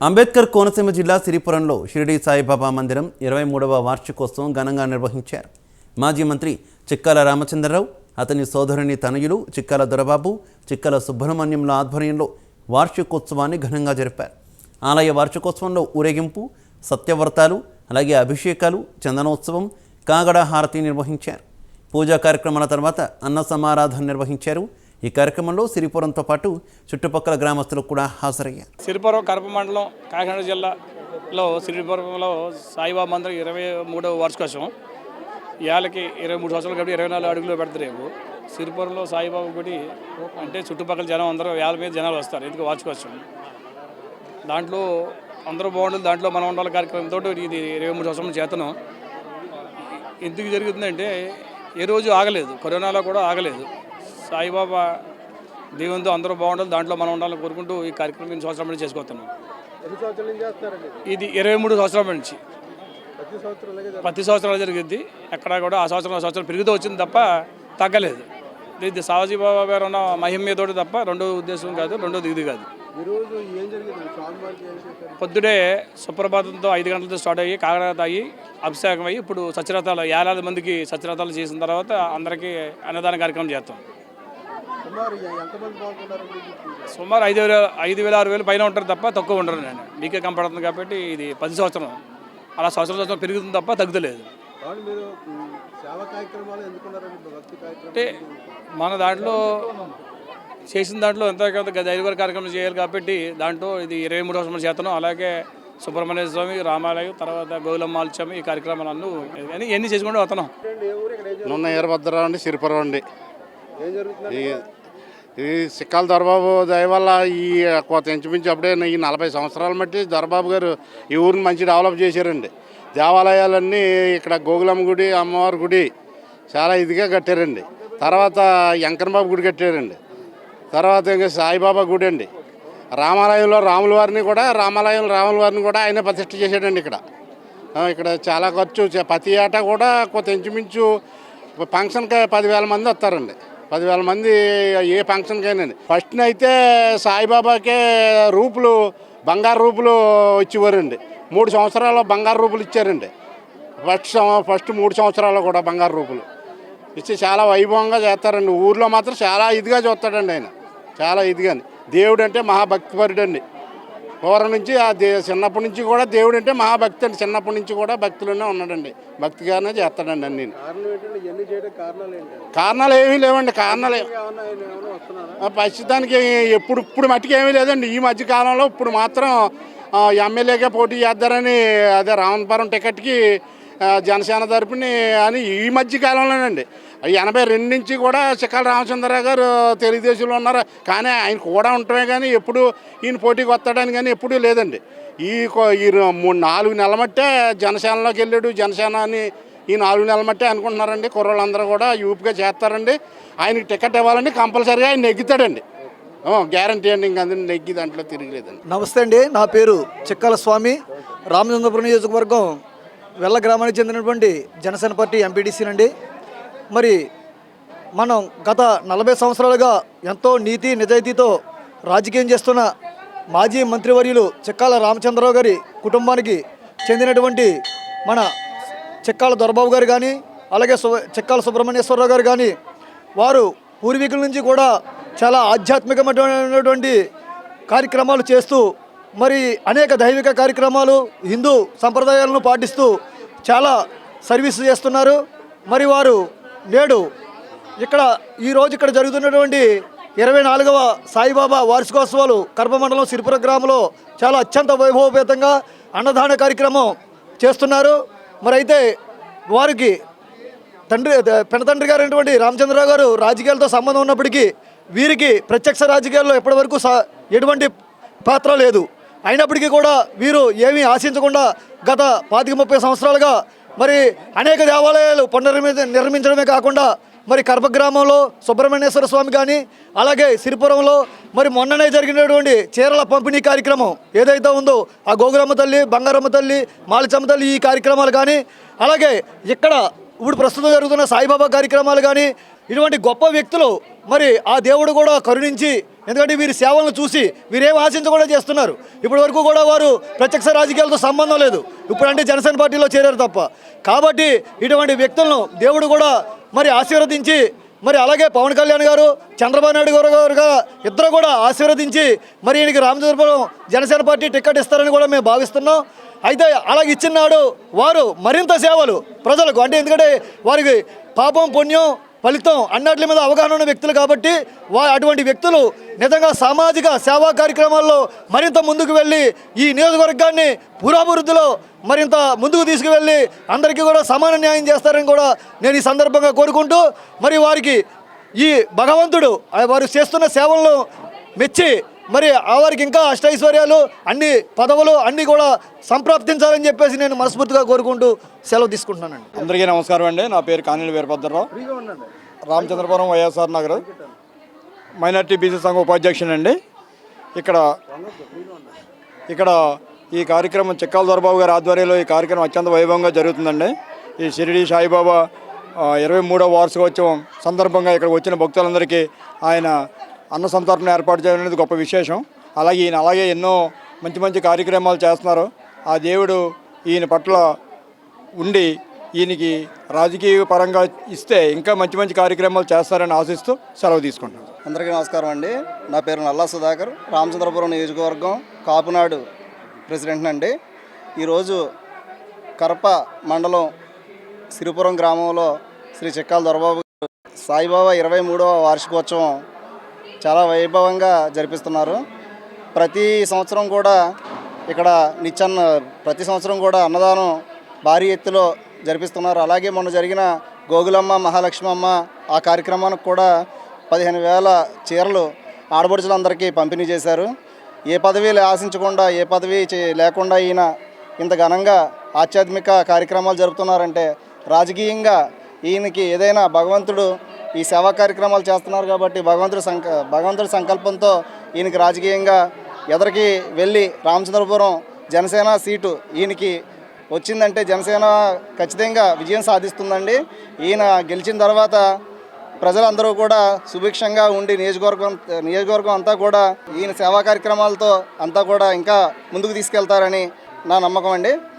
అంబేద్కర్ కోనసీమ జిల్లా సిరిపురంలో షిరిడి సాయిబాబా మందిరం 23వ వార్షికోత్సవం ఘనంగా నిర్వహించారు. మాజీ మంత్రి చిక్కాల రామచంద్రరావు, అతని సోదరుని తనయులు చిక్కాల దొరబాబు, చిక్కాల సుబ్రహ్మణ్యంల ఆధ్వర్యంలో వార్షికోత్సవాన్ని ఘనంగా జరిపారు. ఆలయ వార్షికోత్సవంలో ఊరేగింపు, సత్యవ్రతాలు, అలాగే అభిషేకాలు, చందనోత్సవం, కాగడ హారతి నిర్వహించారు. పూజా కార్యక్రమాల తర్వాత అన్న సమారాధన నిర్వహించారు. ఈ కార్యక్రమంలో సిరిపురంతో పాటు చుట్టుపక్కల గ్రామస్తులు కూడా హాజరయ్యారు. సిరిపురం కడప మండలం కాకినాడ జిల్లాలో సిరిపురంలో సాయిబాబా మందిరం 23వ వార్షికోత్సవం. ఏళ్ళకి 23 సంవత్సరాలు కాబట్టి 24 అడుగులు పెడతారు రేపు. సిరిపురంలో సాయిబాబా గుడి అంటే చుట్టుపక్కల జనం అందరూ వేల మీద జనాలు వస్తారు. ఎందుకు వార్షికోత్సవం దాంట్లో అందరూ బాగుంటుంది. దాంట్లో మనం ఉండాలి కార్యక్రమంతో ఇది 23 సంవత్సరం చేతనం. ఎందుకు జరుగుతుందంటే ఏ రోజు ఆగలేదు, కరోనాలో కూడా ఆగలేదు. సాయిబాబా దేవునితో అందరూ బాగుండాలి, దాంట్లో మనం ఉండాలని కోరుకుంటూ ఈ కార్యక్రమం 2 సంవత్సరాల నుంచి చేసుకొస్తున్నాం. ఇది 23 సంవత్సరాల నుంచి ప్రతి సంవత్సరాలు జరిగింది. ఎక్కడ కూడా ఆ సంవత్సరం పెరుగుతూ వచ్చింది తప్ప తగ్గలేదు. ఇది సాయిబాబా గారు ఉన్న మహిమతోటి తప్ప రెండో ఉద్దేశం కాదు, రెండోది ఇది కాదు. పొద్దుడే సుప్రభాతంతో 5 గంటలతో స్టార్ట్ అయ్యి కాగడ అయ్యి అభిషేకం అయ్యి ఇప్పుడు సత్యరథాలు 50 మందికి సత్యరథాలు చేసిన తర్వాత అందరికీ అన్నదాన కార్యక్రమం చేస్తాం. సుమారు 5,000-6,000 పైన ఉంటారు తప్ప తక్కువ ఉండరు. నేను మీకే కంపడుతుంది కాబట్టి ఇది 10 సంవత్సరం అలా సంవత్సరం పెరుగుతుంది తప్ప తగ్గుతలేదు. అంటే మన దాంట్లో చేసిన దాంట్లో ఎంతో దైవ కార్యక్రమం చేయాలి కాబట్టి దాంట్లో ఇది 23 సంవత్సరాలు చేతనం. అలాగే సుబ్రహ్మణ్య స్వామి, రామాలయం, తర్వాత గౌలమ్మాల్చం ఈ కార్యక్రమాలను ఎన్ని చేసుకుంటూ వస్తున్నాం. నున్న వీరభద్రరావు అండి, సిరిపురం అండి. ఈ చిక్కాల దొరబాబు దయ వల్ల ఈ కొత్త ఇంచుమించు అప్పుడే ఈ 40 సంవత్సరాల మట్టి దొరబాబు గారు ఈ ఊరిని మంచి డెవలప్ చేశారండి. దేవాలయాలన్నీ ఇక్కడ గోగులమ్మ గుడి, అమ్మవారి గుడి చాలా ఇదిగా కట్టారండి. తర్వాత వెంకన్నబాబు గుడి కట్టారండి. తర్వాత ఇంకా సాయిబాబా గుడి అండి. రామాలయంలో రాముల వారిని కూడా ఆయన ప్రతిష్ఠ చేశాడండి. ఇక్కడ చాలా ఖర్చు. ప్రతి ఏటా కూడా కొత్త ఇంచుమించు ఫంక్షన్కి 10,000 మంది వస్తారండి. 10,000 మంది ఏ ఫంక్షన్కైనా. ఫస్ట్ అయితే సాయిబాబాకే రూపులు, బంగారు రూపులు ఇచ్చేవారండి. 3 సంవత్సరాలు బంగారు రూపులు ఇచ్చారండి. ఫస్ట్ 3 సంవత్సరాలు కూడా బంగారు రూపులు ఇచ్చి చాలా వైభవంగా చేస్తారండి. ఊర్లో మాత్రం చాలా ఇదిగా చూస్తాడండి ఆయన, చాలా ఇదిగా. దేవుడు అంటే మహాభక్తిపరుడు అండి. పూర్వం నుంచి చిన్నప్పటి నుంచి కూడా దేవుడు అంటే మహాభక్తి అండి. చిన్నప్పటి నుంచి కూడా భక్తులోనే ఉన్నాడండి, భక్తిగానే చేస్తాడండి అన్ని. కారణాలు ఏమీ లేవండి. ప్రస్తుతానికి ఇప్పుడు మట్టికి ఏమీ లేదండి. ఈ మధ్య కాలంలో ఇప్పుడు మాత్రం ఎమ్మెల్యేగా పోటీ చేద్దారని, అదే రామపురం టికెట్కి జనసేన తరపుని అని ఈ మధ్య కాలంలోనండి. 82 నుంచి కూడా చిక్కాల రామచంద్రరావు గారు తెలుగుదేశంలో ఉన్నారు. కానీ ఆయన కూడా ఉండటమే కానీ ఎప్పుడు ఈయన పోటీకి వస్తాడని కానీ ఎప్పుడూ లేదండి. ఈ 4 నెలల మట్టే జనసేనలోకి వెళ్ళాడు. జనసేన అని ఈ 4 నెలల మట్టే అనుకుంటున్నారండి. కుర్రోళ్ళందరూ కూడా యూపీగా చేస్తారండి. ఆయనకి టికెట్ ఇవ్వాలండి, కంపల్సరీగా ఆయన నెగ్గుతాడండి. గ్యారంటీ అండి. ఇంక అందరినీ నెగ్గి దాంట్లో తిరిగిలేదండి. నమస్తే అండి, నా పేరు చిక్కాల స్వామి. రామచంద్రపురం నియోజకవర్గం వెల్ల గ్రామానికి చెందినటువంటి జనసేన పార్టీ ఎంపీటీసీనండి. మరి మనం గత 40 సంవత్సరాలుగా ఎంతో నీతి నిజాయితీతో రాజకీయం చేస్తున్న మాజీ మంత్రివర్యులు చిక్కాల రామచంద్రరావు గారి కుటుంబానికి చెందినటువంటి మన చిక్కాల దొరబాబు గారు కానీ, అలాగే చిక్కాల సుబ్రహ్మణ్యేశ్వరరావు గారు కానీ, వారు పూర్వీకుల నుంచి కూడా చాలా ఆధ్యాత్మికమైనటువంటి కార్యక్రమాలు చేస్తూ మరి అనేక దైవిక కార్యక్రమాలు, హిందూ సంప్రదాయాలను పాటిస్తూ చాలా సర్వీస్ చేస్తున్నారు. మరి వారు నేడు ఈరోజు ఇక్కడ జరుగుతున్నటువంటి 24వ సాయిబాబా వార్షికోత్సవాలు కడప మండలం సిరిపురం గ్రామంలో చాలా అత్యంత వైభవపేతంగా అన్నదాన కార్యక్రమం చేస్తున్నారు. మరి అయితే వారికి పెనతండ్రి గారైనటువంటి రామచంద్రరావు గారు రాజకీయాలతో సంబంధం ఉన్నప్పటికీ వీరికి ప్రత్యక్ష రాజకీయాల్లో ఎప్పటివరకు ఎటువంటి పాత్ర లేదు. అయినప్పటికీ కూడా వీరు ఏమీ ఆశించకుండా గత 25-30 సంవత్సరాలుగా మరి అనేక దేవాలయాలు నిర్మించడమే కాకుండా మరి కడప గ్రామంలో సుబ్రహ్మణ్యేశ్వర స్వామి కానీ, అలాగే సిరిపురంలో మరి మొన్ననే జరిగినటువంటి చీరల పంపిణీ కార్యక్రమం ఏదైతే ఉందో ఆ గోగులమ్మ తల్లి, బంగారమ్మ తల్లి, మాలిచమ్మ తల్లి ఈ కార్యక్రమాలు కానీ, అలాగే ఇక్కడ ఇప్పుడు ప్రస్తుతం జరుగుతున్న సాయిబాబా కార్యక్రమాలు కానీ, ఇటువంటి గొప్ప వ్యక్తులు మరి ఆ దేవుడు కూడా కరుణించి, ఎందుకంటే వీరి సేవలను చూసి వీరేం ఆశించకుండా చేస్తున్నారు. ఇప్పటి వరకు కూడా వారు ప్రత్యక్ష రాజకీయాలతో సంబంధం లేదు, ఇప్పుడంటే జనసేన పార్టీలో చేరారు తప్ప. కాబట్టి ఇటువంటి వ్యక్తులను దేవుడు కూడా మరి ఆశీర్వదించి, మరి అలాగే పవన్ కళ్యాణ్ గారు, చంద్రబాబు నాయుడు గారుగా ఇద్దరు కూడా ఆశీర్వదించి మరి ఈయనకి రామచంద్రపురం జనసేన పార్టీ టికెట్ ఇస్తారని కూడా మేము భావిస్తున్నాం. అయితే అలాగే ఇచ్చినాడు వారు మరింత సేవలు ప్రజలకు, అంటే ఎందుకంటే వారికి పాపం పుణ్యం ఫలితం అన్నట్ల మీద అవగాహన ఉన్న వ్యక్తులు కాబట్టి అటువంటి వ్యక్తులు నిజంగా సామాజిక సేవా కార్యక్రమాల్లో మరింత ముందుకు వెళ్ళి ఈ నియోజకవర్గాన్ని పురాభివృద్ధిలో మరింత ముందుకు తీసుకువెళ్ళి అందరికీ కూడా సమాన న్యాయం చేస్తారని కూడా నేను ఈ సందర్భంగా కోరుకుంటూ, మరి వారికి ఈ భగవంతుడు వారు చేస్తున్న సేవలను మెచ్చి మరి వారికి ఇంకా అష్టైశ్వర్యాలు, అన్ని పదవులు అన్నీ కూడా సంప్రాప్తించాలని చెప్పేసి నేను మనస్ఫూర్తిగా కోరుకుంటూ సెలవు తీసుకుంటున్నానండి. అందరికీ నమస్కారం అండి. నా పేరు కానిల వీరభద్రరావు, రామచంద్రపురం వైఎస్ఆర్ నగర్ మైనార్టీ బీసీ సంఘం ఉపాధ్యక్షుడు అండి. ఇక్కడ ఈ కార్యక్రమం చిక్కాల దొరబాబు గారి ఆధ్వర్యంలో ఈ కార్యక్రమం అత్యంత వైభవంగా జరుగుతుందండి. ఈ షిరిడి సాయిబాబా 23వ వార్షికోత్సవం సందర్భంగా ఇక్కడ వచ్చిన భక్తులందరికీ ఆయన అన్న సంతర్పణ ఏర్పాటు చేయడం అనేది గొప్ప విశేషం. అలాగే ఎన్నో మంచి మంచి కార్యక్రమాలు చేస్తున్నారు. ఆ దేవుడు ఈయన పట్ల ఉండి ఈయనకి రాజకీయ పరంగా ఇస్తే ఇంకా మంచి మంచి కార్యక్రమాలు చేస్తారని ఆశిస్తూ సెలవు తీసుకుంటాను. అందరికీ నమస్కారం అండి. నా పేరు నల్లా సుధాకర్, రామచంద్రపురం నియోజకవర్గం కాపునాడు ప్రెసిడెంట్ అండి. ఈరోజు కరప మండలం సిరిపురం గ్రామంలో శ్రీ చిక్కాల దొరబాబు సాయిబాబా 23వ వార్షికోత్సవం చాలా వైభవంగా జరిపిస్తున్నారు. ప్రతి సంవత్సరం కూడా ఇక్కడ ప్రతి సంవత్సరం కూడా అన్నదానం భారీ ఎత్తులో జరిపిస్తున్నారు. అలాగే మొన్న జరిగిన గోగులమ్మ మహాలక్ష్మమ్మ ఆ కార్యక్రమానికి కూడా 15,000 చీరలు ఆడపడుచులందరికీ పంపిణీ చేశారు. ఏ పదవి ఆశించకుండా, ఏ పదవి లేకుండా ఈయన ఇంత ఘనంగా ఆధ్యాత్మిక కార్యక్రమాలు జరుపుతున్నారంటే రాజకీయంగా ఈయనకి ఏదైనా భగవంతుడు ఈ సేవా కార్యక్రమాలు చేస్తున్నారు కాబట్టి భగవంతుడి సంకల్పంతో ఈయనకి రాజకీయంగా ఎదరికి వెళ్ళి రామచంద్రపురం జనసేన సీటు ఈయనకి వచ్చిందంటే జనసేన ఖచ్చితంగా విజయం సాధిస్తుందండి. ఈయన గెలిచిన తర్వాత ప్రజలందరూ కూడా సుభిక్షంగా ఉండి నియోజకవర్గం అంతా కూడా ఈయన సేవా కార్యక్రమాలతో అంతా కూడా ఇంకా ముందుకు తీసుకెళ్తారని నా నమ్మకం అండి.